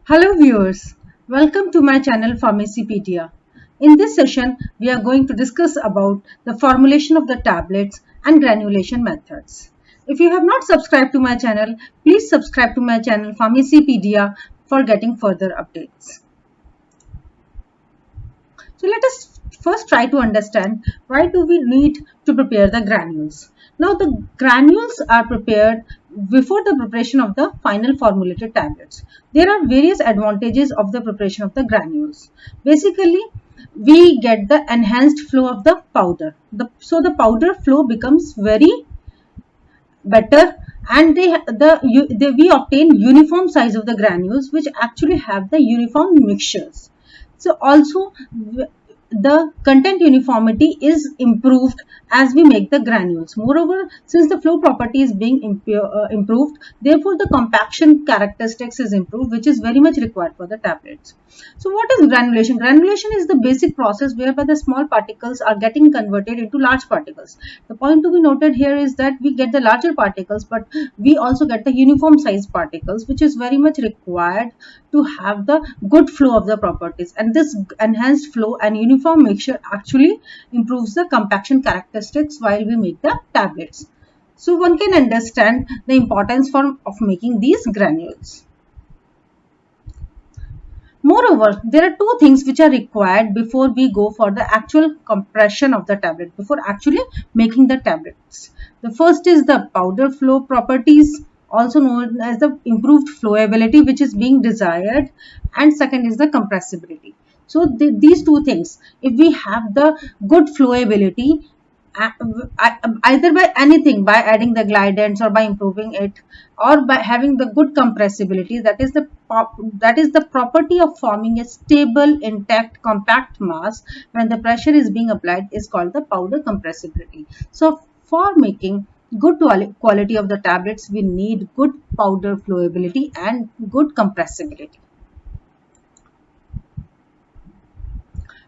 Hello viewers, welcome to my channel Pharmacypedia. In this session, we are going to discuss about the formulation of the tablets and granulation methods. If you have not subscribed to my channel, please subscribe to my channel Pharmacypedia for getting further updates. So let us first try to understand why do we need to prepare the granules. Now the granules are prepared before the preparation of the final formulated tablets. There are various advantages of the preparation of the granules. Basically, we get the enhanced flow of the powder. So the powder flow becomes very better and we obtain uniform size of the granules which actually have the uniform mixtures. So also the content uniformity is improved as we make the granules. Moreover, since the flow property is being improved, therefore the compaction characteristics is improved, which is very much required for the tablets. So what is granulation? Granulation is the basic process whereby the small particles are getting converted into large particles. The point to be noted here is that we get the larger particles, but we also get the uniform size particles, which is very much required to have the good flow of the properties. And this enhanced flow and uniform mixture actually improves the compaction characteristics while we make the tablets. So one can understand the importance of making these granules. Moreover, there are two things which are required before we go for the actual compression of the tablet, before actually making the tablets. The first is the powder flow properties, also known as the improved flowability, which is being desired, and second is the compressibility. So these two things, if we have the good flowability, either by anything, by adding the glidants or by improving it, or by having the good compressibility, that is the property of forming a stable intact compact mass when the pressure is being applied, is called the powder compressibility. So for making good quality of the tablets, we need good powder flowability and good compressibility.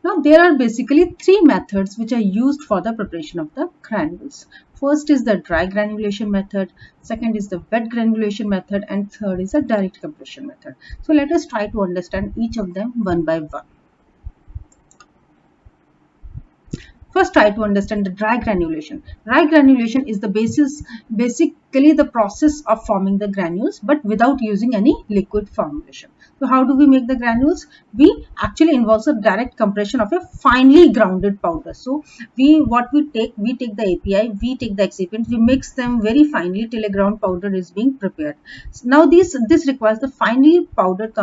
Now there are basically three methods which are used for the preparation of the granules. First is the dry granulation method, second is the wet granulation method, and third is the direct compression method. So let us try to understand each of them one by one. First, try to understand the dry granulation. Dry granulation is the basically the process of forming the granules, but without using any liquid formulation. So how do we make the granules? We actually involves a direct compression of a finely grounded powder. So we take the API, we take the excipient, we mix them very finely till a ground powder is being prepared. Now this requires the finely powdered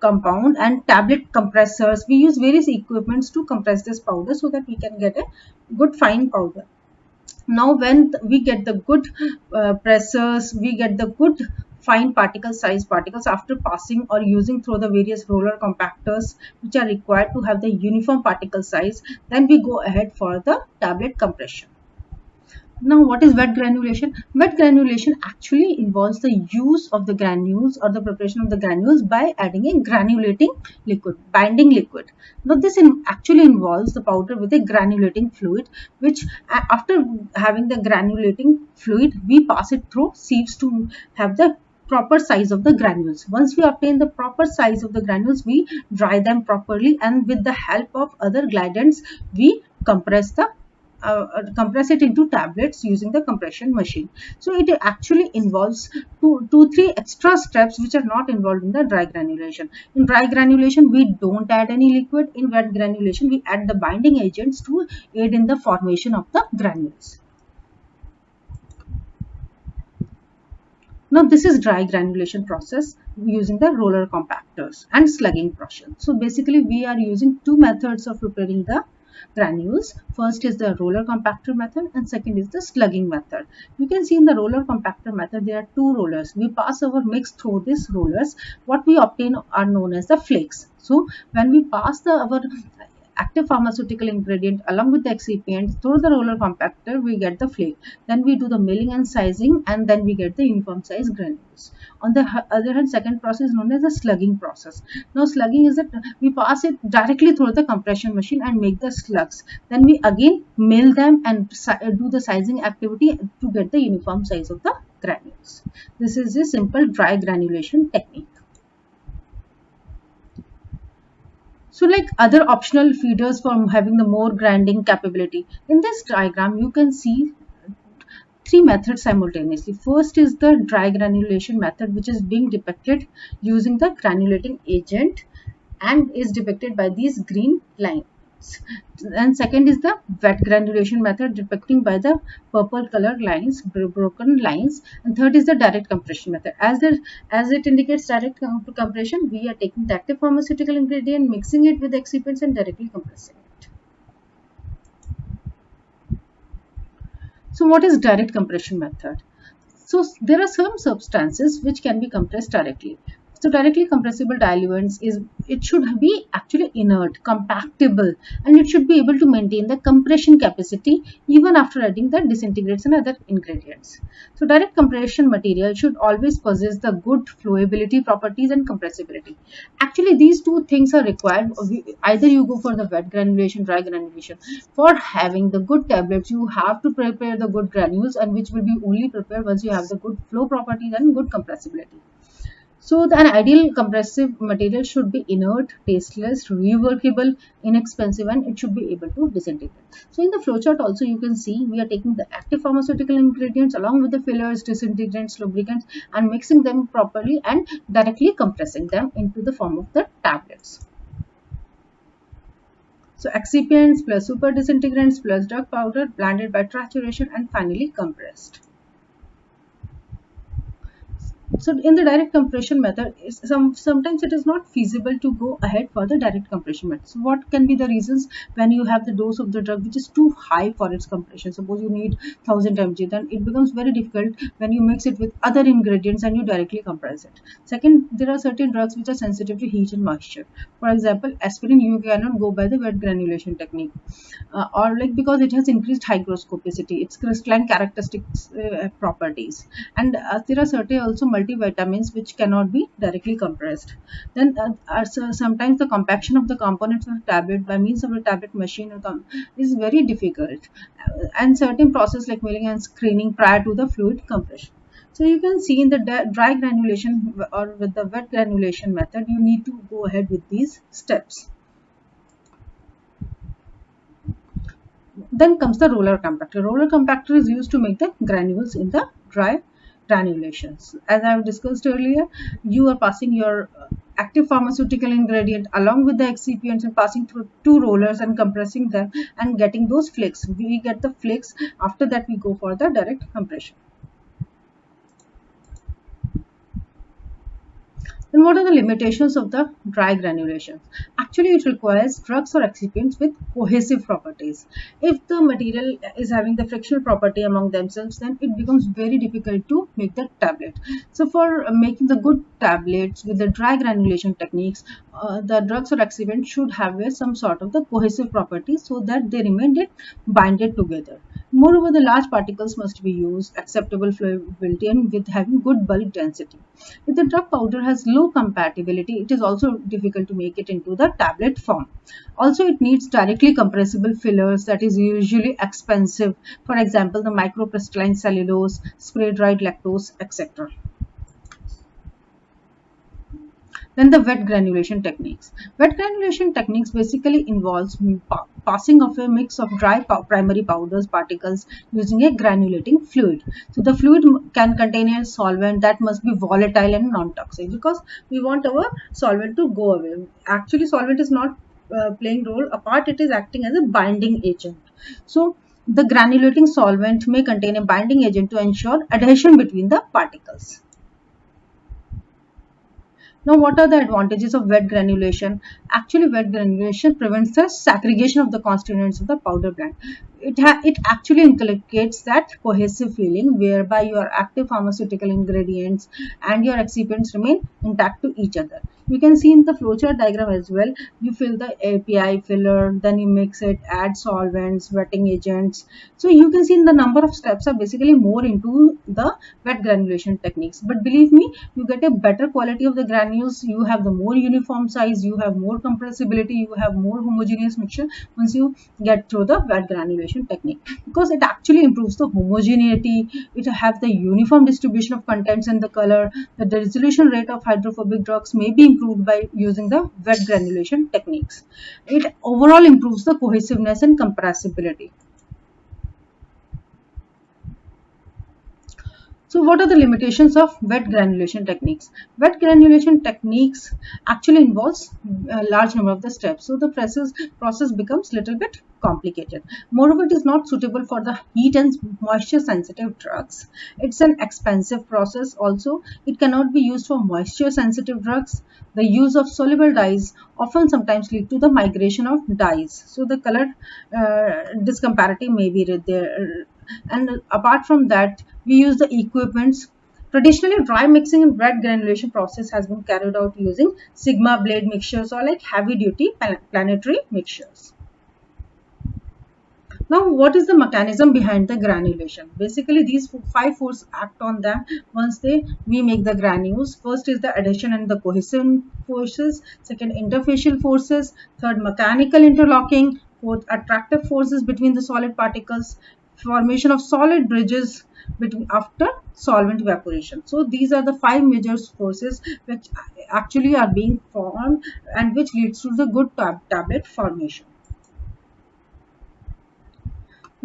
compound and tablet compressors. We use various equipments to compress this powder so that we can get a good fine powder. Now when we get the good pressors, we get the good fine size particles after passing or using through the various roller compactors which are required to have the uniform particle size, then we go ahead for the tablet compression. Now, what is wet granulation? Wet granulation actually involves the use of the granules or the preparation of the granules by adding a granulating liquid, binding liquid. Now, this actually involves the powder with a granulating fluid, which after having the granulating fluid, we pass it through sieves to have the proper size of the granules. Once we obtain the proper size of the granules, we dry them properly, and with the help of other glidants, we compress it into tablets using the compression machine. So it actually involves three extra steps which are not involved in the dry granulation. In dry granulation, we don't add any liquid. In wet granulation, we add the binding agents to aid in the formation of the granules. Now this is dry granulation process using the roller compactors and slugging process. So basically we are using two methods of preparing the granules. First is the roller compactor method and second is the slugging method. You can see in the roller compactor method there are two rollers. We pass our mix through these rollers. What we obtain are known as the flakes. So when we pass our active pharmaceutical ingredient along with the excipient through the roller compactor, we get the flake. Then we do the milling and sizing, and then we get the uniform size granules. On the other hand, second process is known as the slugging process. Now slugging is that we pass it directly through the compression machine and make the slugs. Then we again mill them and do the sizing activity to get the uniform size of the granules. This is a simple dry granulation technique. So like other optional feeders for having the more grinding capability. In this diagram, you can see three methods simultaneously. First is the dry granulation method, which is being depicted using the granulating agent and is depicted by these green lines. And second is the wet granulation method, depicting by the purple colored lines, broken lines. And third is the direct compression method. As it indicates direct compression, we are taking the active pharmaceutical ingredient, mixing it with excipients and directly compressing it. So what is direct compression method? So there are some substances which can be compressed directly. So directly compressible diluents is, it should be actually inert, compactable, and it should be able to maintain the compression capacity even after adding the disintegrates and other ingredients. So direct compression material should always possess the good flowability properties and compressibility. Actually, these two things are required. Either you go for the wet granulation, dry granulation. For having the good tablets, you have to prepare the good granules, and which will be only prepared once you have the good flow properties and good compressibility. So an ideal compressive material should be inert, tasteless, reworkable, inexpensive, and it should be able to disintegrate. So in the flowchart also you can see we are taking the active pharmaceutical ingredients along with the fillers, disintegrants, lubricants, and mixing them properly and directly compressing them into the form of the tablets. So excipients plus super disintegrants plus drug powder blended by trituration and finally compressed. So in the direct compression method, sometimes it is not feasible to go ahead for the direct compression method. So what can be the reasons? When you have the dose of the drug which is too high for its compression, suppose you need 1000 mg, then it becomes very difficult when you mix it with other ingredients and you directly compress it. Second, there are certain drugs which are sensitive to heat and moisture. For example, aspirin, you cannot go by the wet granulation technique, or like because it has increased hygroscopicity, its crystalline characteristics, properties, and there are certain also multivitamins which cannot be directly compressed. Then sometimes the compaction of the components of the tablet by means of a tablet machine is very difficult, and certain process like milling and screening prior to the fluid compression. So you can see in the dry granulation or with the wet granulation method, you need to go ahead with these steps. Then comes the roller compactor. Roller compactor is used to make the granules in the dry granulations. As I have discussed earlier, you are passing your active pharmaceutical ingredient along with the excipients and passing through two rollers and compressing them and getting those flakes. We get the flakes. After that, we go for the direct compression. Then what are the limitations of the dry granulation? Actually, it requires drugs or excipients with cohesive properties. If the material is having the frictional property among themselves, then it becomes very difficult to make the tablet. So for making the good tablets with the dry granulation techniques, the drugs or excipients should have some sort of the cohesive properties so that they remain binded together. Moreover, the large particles must be used, acceptable flowability, and with having good bulk density. If the drug powder has low compatibility, it is also difficult to make it into the tablet form. Also, it needs directly compressible fillers that is usually expensive. For example, the microcrystalline cellulose, spray dried lactose, etc. Then the wet granulation techniques. Wet granulation techniques basically involves passing of a mix of dry primary powders particles using a granulating fluid. So the fluid can contain a solvent that must be volatile and non-toxic, because we want our solvent to go away. Actually, solvent is not playing role apart, it is acting as a binding agent. So the granulating solvent may contain a binding agent to ensure adhesion between the particles. Now, what are the advantages of wet granulation? Wet granulation prevents the segregation of the constituents of the powder blend. It actually inculcates that cohesive feeling whereby your active pharmaceutical ingredients and your excipients remain intact to each other. You can see in the flowchart diagram as well. You fill the API filler, then you mix it, add solvents, wetting agents. So you can see in the number of steps are basically more into the wet granulation techniques. But believe me, you get a better quality of the granules. You have the more uniform size, you have more compressibility, you have more homogeneous mixture once you get through the wet granulation technique, because it actually improves the homogeneity. It have the uniform distribution of contents and the color. The resolution rate of hydrophobic drugs may be improved by using the wet granulation techniques. It overall improves the cohesiveness and compressibility. So what are the limitations of wet granulation techniques? Wet granulation techniques actually involves a large number of the steps. So the process becomes little bit complicated. Moreover, it is not suitable for the heat and moisture sensitive drugs. It's an expensive process also. It cannot be used for moisture sensitive drugs. The use of soluble dyes often sometimes lead to the migration of dyes. So the color disparity may be there. And apart from that, we use the equipments. Traditionally, dry mixing and wet granulation process has been carried out using sigma blade mixtures or like heavy duty planetary mixtures. Now, what is the mechanism behind the granulation? Basically, these five forces act on them once we make the granules. First is the adhesion and the cohesion forces. Second, interfacial forces. Third, mechanical interlocking. Fourth, attractive forces between the solid particles. Formation of solid bridges between after solvent evaporation. So these are the five major forces which actually are being formed and which leads to the good tablet formation.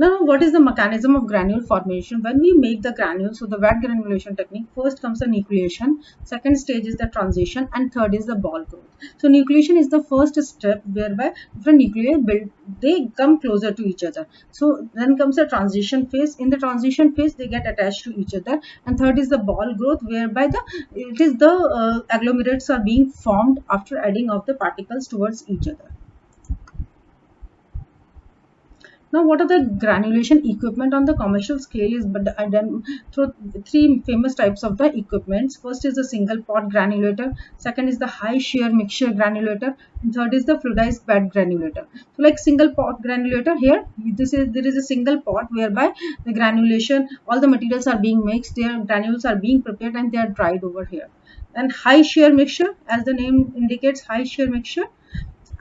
Now, what is the mechanism of granule formation? When we make the granules, so the wet granulation technique, first comes the nucleation, second stage is the transition, and third is the ball growth. So nucleation is the first step whereby different nuclei they come closer to each other. So then comes the transition phase. In the transition phase, they get attached to each other, and third is the ball growth, whereby the agglomerates are being formed after adding of the particles towards each other. Now, what are the granulation equipment on the commercial scale is done through three famous types of the equipments. First is the single pot granulator, second is the high shear mixture granulator, and third is the fluidized bed granulator. So like single pot granulator, here there is a single pot whereby the granulation, all the materials are being mixed, their granules are being prepared and they are dried over here. And high shear mixture, as the name indicates, high shear mixture,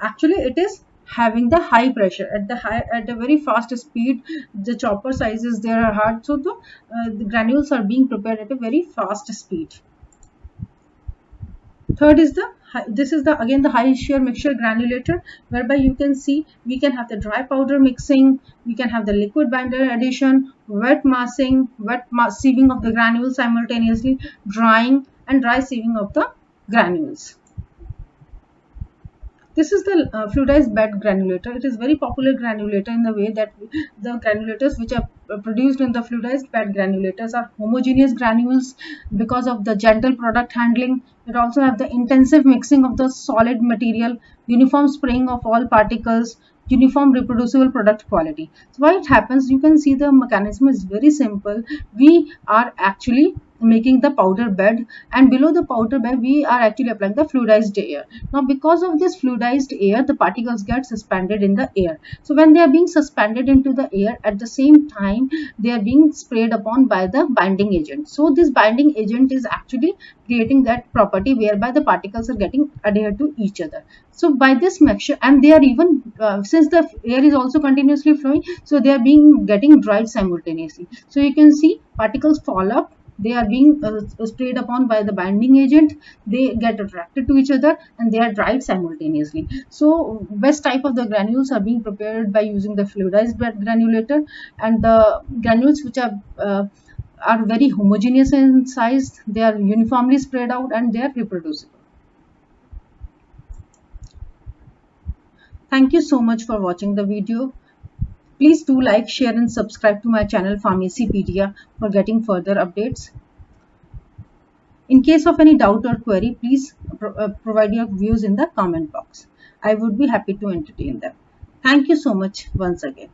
actually it is having the high pressure at a very fast speed. The chopper sizes there are hard, so the granules are being prepared at a very fast speed. Third is this is again the high shear mixture granulator, whereby you can see we can have the dry powder mixing, we can have the liquid binder addition, wet massing, sieving of the granules simultaneously, drying and dry sieving of the granules. This is the fluidized bed granulator. It is very popular granulator in the way that the granulators which are produced in the fluidized bed granulators are homogeneous granules because of the gentle product handling. It also have the intensive mixing of the solid material, uniform spraying of all particles, uniform reproducible product quality. So why it happens, you can see the mechanism is very simple. We are actually making the powder bed, and below the powder bed we are actually applying the fluidized air. Now because of this fluidized air, the particles get suspended in the air. So when they are being suspended into the air, at the same time they are being sprayed upon by the binding agent. So this binding agent is actually creating that property whereby the particles are getting adhered to each other. So by this mixture, and they are even since the air is also continuously flowing, so they are getting dried simultaneously. So you can see particles fall up, they are being sprayed upon by the binding agent, they get attracted to each other and they are dried simultaneously. So best type of the granules are being prepared by using the fluidized bed granulator, and the granules which are very homogeneous in size, they are uniformly spread out and they are reproducible. Thank you so much for watching the video. Please do like, share and subscribe to my channel Pharmacypedia for getting further updates. In case of any doubt or query, please provide your views in the comment box. I would be happy to entertain them. Thank you so much once again.